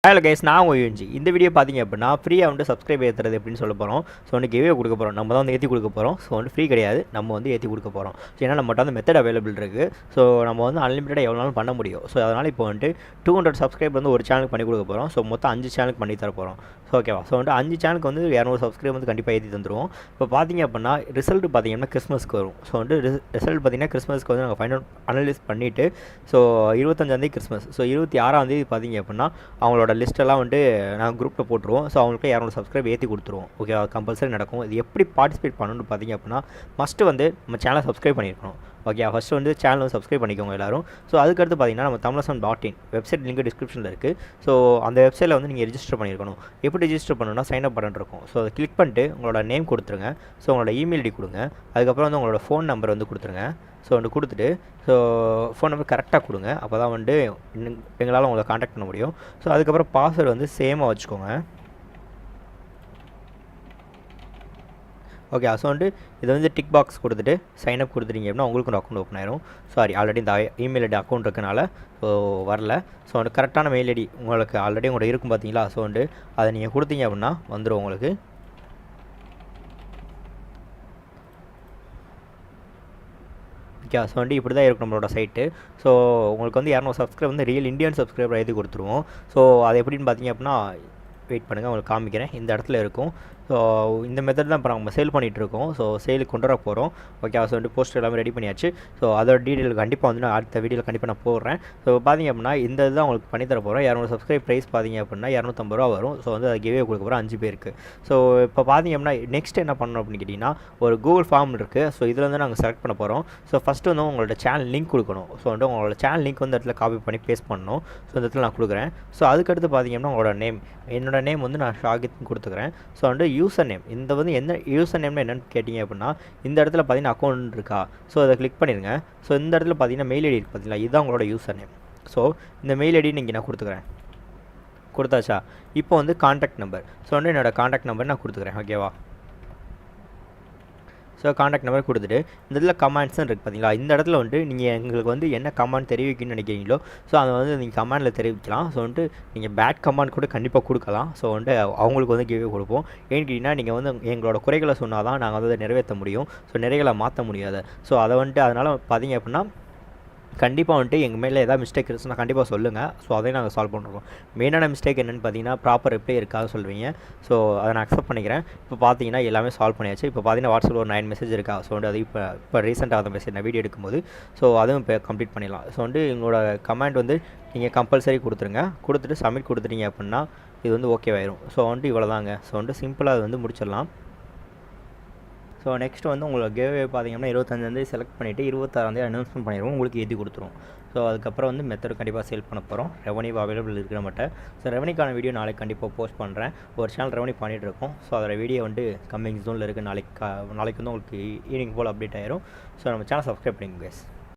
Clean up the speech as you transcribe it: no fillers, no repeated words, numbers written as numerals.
Hello guys, நான் உங்கள் யூஎன்ஜி. இந்த வீடியோ பார்த்தீங்க அப்படின்னா ஃப்ரீயாக வந்து சப்ஸ்கிரைப் ஏற்றுறது எப்படின்னு சொல்ல போகிறோம். ஸோ வந்து கிவ்வே கொடுக்க போகிறோம். நம்ம தான் வந்து ஏற்றி கொடுக்க போகிறோம். ஸோ வந்து ஃப்ரீ கிடையாது, நம்ம வந்து ஏற்றி கொடுக்க போகிறோம். ஸோ ஏன்னா நம்மகிட்ட வந்து மெத்தட் அவைலபிள் இருக்குது. ஸோ நம்ம வந்து அன்லிமிட்டடாக எவ்வளோ நாளும் பண்ண முடியும். ஸோ அதனால் இப்போ வந்துட்டு 200 சப்ஸ்கிரைப் வந்து ஒரு சேனலுக்கு பண்ணி கொடுக்க போகிறோம். ஸோ மொத்தம் 5 சேனலுக்கு பண்ணி தர போகிறோம். ஸோ ஓகேவா? ஸோ வந்து 5 சேனலுக்கு வந்து 200 சப்ஸ்கிரைப் வந்து கண்டிப்பாக ஏற்றி தந்துடுவோம். இப்போ பார்த்தீங்க அப்படின்னா ரிசல்ட் பார்த்தீங்கன்னா கிறிஸ்மஸ்க்கு வரும். ஸோ வந்து ரிசல்ட் பார்த்தீங்கன்னா கிறிஸ்மஸ்க்கு வந்து நாங்கள் ஃபைனல் அனலைஸ் பண்ணிவிட்டு ஸோ 25ஆந்தேதி கிறிஸ்மஸ். ஸோ 26ஆந்தேதி பார்த்தீங்க அப்படின்னா அவங்களோட லிஸ்ட்டெல்லாம் வந்துட்டு நாங்கள் குரூப்பில் போட்டுருவோம். ஸோ அவங்களுக்கு 200 சப்ஸ்கிரைப் ஏற்றி கொடுத்துருவோம். ஓகே, கம்பல்சரி நடக்கும். இது எப்படி பார்ட்டிசிபேட் பண்ணணும்னு பார்த்தீங்க அப்படின்னா ஃபஸ்ட்டு வந்து நம்ம சேனலை சப்ஸ்கிரைப் பண்ணியிருக்கணும். ஓகே, ஃபஸ்ட்டு வந்து சேனல் வந்து சப்ஸ்கிரைப் பண்ணிக்கோங்க எல்லோரும். ஸோ அதுக்கடுத்து பார்த்தீங்கன்னா நம்ம தமிழசன்.in வெப்சைட் லிங்க் டிஸ்கிரிப்ஷனில் இருக்குது. ஸோ அந்த வெப்சைட்டில் வந்து நீங்கள் ரிஜிஸ்டர் பண்ணியிருக்கணும். எப்படி ரிஜிஸ்டர் பண்ணணும்னா சைன் அப் பட்டன் இருக்கும். ஸோ அதை கிளிக் பண்ணிட்டு உங்களோட நேம் கொடுத்துருங்க. ஸோ உங்களோட இமெயில் ஐடி கொடுங்க. அதுக்கப்புறம் வந்து உங்களோட ஃபோன் நம்பர் வந்து கொடுத்துருங்க. ஸோ வந்து கொடுத்துட்டு ஸோ ஃபோன் நம்பர் கரெக்டாக கொடுங்க. அப்போ தான் வந்து எங்களால் உங்களை காண்டாக்ட் பண்ண முடியும். ஸோ அதுக்கப்புறம் பாஸ்வேர்டு வந்து சேமாக வச்சுக்கோங்க. ஓகே, ஸோ வந்து இது வந்து டிக் பாக்ஸ் கொடுத்துட்டு சைன் அப் கொடுத்துட்டீங்க அப்படின்னா உங்களுக்கு ஒரு அக்கௌண்ட் ஓப்பன் ஆயிரும். சாரி, ஆல்ரெடி இந்த இமெயில் ஐடி அக்கௌண்ட் இருக்கனால ஸோ வரல. ஸோ வந்து கரெக்டான மெயில் ஐடி உங்களுக்கு ஆல்ரெடி உங்களோட இருக்கும் பார்த்தீங்களா? ஸோ வந்து அதை நீங்கள் கொடுத்தீங்க அப்படின்னா வந்துடும் உங்களுக்கு. ஓகே, ஸோ வந்து இப்படி தான் இருக்கும் நம்மளோட சைட்டு. ஸோ உங்களுக்கு வந்து 200 சப்ஸ்கிரைப் வந்து ரியல் இந்தியன் சப்ஸ்கிரைபர் எழுதி கொடுத்துருவோம். ஸோ அது எப்படின்னு பார்த்தீங்க அப்படின்னா வெயிட் பண்ணுங்கள், உங்களுக்கு காமிக்கிறேன். இந்த இடத்துல இருக்கும். ஸோ இந்த மெத்தட் தான் இப்போ நம்ம சேல் பண்ணிகிட்ருக்கோம். ஸோ சேலுக்கு கொண்டு வர போகிறோம். ஓகே, ஸோ வந்து போஸ்டர் எல்லாமே ரெடி பண்ணியாச்சு. ஸோ அதோட டீட்டெயில் கண்டிப்பாக வந்து நான் அடுத்த வீடியோவில் கண்டிப்பாக நான் போடுறேன். ஸோ பார்த்தீங்க அப்படின்னா இந்த இதுதான் உங்களுக்கு பண்ணித்தர போகிறோம். 200 சப்ஸ்கிரைப் ப்ரைஸ் பார்த்தீங்க அப்படின்னா 250 ரூபா வரும். ஸோ வந்து அதை கிவே கொடுக்க போகிறோம் 5 பேருக்கு. ஸோ இப்போ பார்த்தீங்க அப்படின்னா நெக்ஸ்ட் என்ன பண்ணணும் அப்படின்னு கேட்டிங்கன்னா ஒரு கூகுள் ஃபார்ம் இருக்குது. ஸோ இதில் வந்து நாங்கள் செலக்ட் பண்ண போகிறோம். ஸோ ஃபஸ்ட்டு வந்து உங்களோட சேனல் லிங்க் கொடுக்கணும். ஸோ வந்து உங்களோட சேனல் லிங்க் வந்து இடத்துல காப்பி பண்ணி பேஸ்ட் பண்ணணும். ஸோ இந்த இடத்துல நான் கொடுக்குறேன். ஸோ அதுக்கடுத்து பார்த்தீங்கன்னா உங்களோட நேம், என்னோட நேம் வந்து நான் ஷாகித்னு கொடுத்துக்கிறேன். ஸோ வந்து யூசர் நேம், இந்த வந்து என்ன யூசர் நேம்னு என்னென்னு கேட்டிங்க அப்படின்னா இந்த இடத்துல பார்த்தீங்கன்னா அக்கௌண்ட் இருக்கா? ஸோ அதை கிளிக் பண்ணிடுங்க. ஸோ இந்த இடத்துல பார்த்தீங்கன்னா மெயில் ஐடி இருக்குது பார்த்தீங்களா? இதுதான் உங்களோட யூசர் நேம். ஸோ இந்த மெயில் ஐடி நீங்கள் நான் கொடுத்துக்கிறேன். கொடுத்தாச்சா? இப்போ வந்து காண்டாக்ட் நம்பர். ஸோ வந்து என்னோடய காண்டாக்ட் நம்பர் நான் கொடுத்துக்கிறேன். ஓகேவா? ஸோ காண்டாக்ட் நம்பர் கொடுத்துட்டு இந்த இதில் கமெண்ட்ஸ்ன்னு இருக்குது பார்த்தீங்களா? இந்த இடத்துல வந்துட்டு நீங்கள் எங்களுக்கு வந்து என்ன கமெண்ட் தெரிவிக்கணும்னு நினைக்கிறீங்களோ ஸோ அதை வந்து நீங்கள் கமெண்டில் தெரிவிக்கலாம். ஸோ வந்துட்டு நீங்கள் பேட் கமெண்ட் கூட கண்டிப்பாக கொடுக்கலாம். ஸோ வந்துட்டு அவங்களுக்கு வந்து கிவ்வே கொடுப்போம். ஏன்னு கேட்டிங்கன்னா நீங்கள் வந்து எங்களோட குறைகளை சொன்னால் தான் நாங்கள் வந்து அதை நிறைவேற்ற முடியும். ஸோ நிறைகளை மாற்ற முடியாது. ஸோ அதை வந்துட்டு அதனால் பார்த்தீங்க அப்படின்னா கண்டிப்பாக வந்துட்டு எங்கள் மேலே ஏதாவது மிஸ்டேக் இருந்துச்சுன்னா கண்டிப்பாக சொல்லுங்கள். ஸோ அதையும் நாங்கள் சால்வ் பண்ணுறோம். மெயினான மிஸ்டேக் என்னென்னு பார்த்தீங்கன்னா ப்ராப்பர் ரிப்ளை இருக்காது சொல்லுவீங்க. ஸோ அதை நான் அக்செப்ட் பண்ணிக்கிறேன். இப்போ பார்த்தீங்கன்னா எல்லாமே சால்வ் பண்ணியாச்சு. இப்போ பார்த்தீங்கன்னா வாட்ஸ்அப்பில் ஒரு 9 மெசேஜ் இருக்கா? ஸோ வந்து அது இப்போ ரீசெண்டாக அந்த மெசேஜ் நான் வீடியோ எடுக்கும்போது ஸோ அதுவும் இப்போ கம்ப்ளீட் பண்ணிடலாம். ஸோ வந்து எங்களோட கமெண்ட் வந்து நீங்கள் கம்பல்சரி கொடுத்துருங்க. கொடுத்துட்டு சப்மிட் கொடுத்துட்டீங்க அப்படின்னா இது வந்து ஓகேவாயிரும். ஸோ வந்துட்டு இவ்வளோ தாங்க. ஸோ வந்துட்டு சிம்பிளாக அது வந்து முடிச்சிடலாம். ஸோ நெக்ஸ்ட் வந்து உங்களுக்கு கிவ்வே பார்த்தீங்கன்னா 25ஆந்தேதி செலக்ட் பண்ணிவிட்டு 26ஆந்தேதி அனௌன்ஸ்மெண்ட் பண்ணிடுவோம். உங்களுக்கு ஏற்றி கொடுத்துரும். ஸோ அதுக்கப்புறம் வந்து மெத்தட் கண்டிப்பாக சேல் பண்ண போகிறோம். ரெவன்யூ அவைலபிள் இருக்கிற மாட்டேன். ஸோ ரெவன்யூக்கான வீடியோ நாளைக்கு கண்டிப்பாக போஸ்ட் பண்ணுறேன். ஒரு சேனல் ரெவன்யூ பண்ணிகிட்டு இருக்கோம். ஸோ அதோட வீடியோ வந்து கம்மிங் ஜூனில் இருக்குது. நாளைக்கு வந்து உங்களுக்கு ஈவினிங் போல் அப்டேட் ஆயிரும். ஸோ நம்ம சேனல் சப்ஸ்கிரைப் பண்ணிங்க கைஸ்.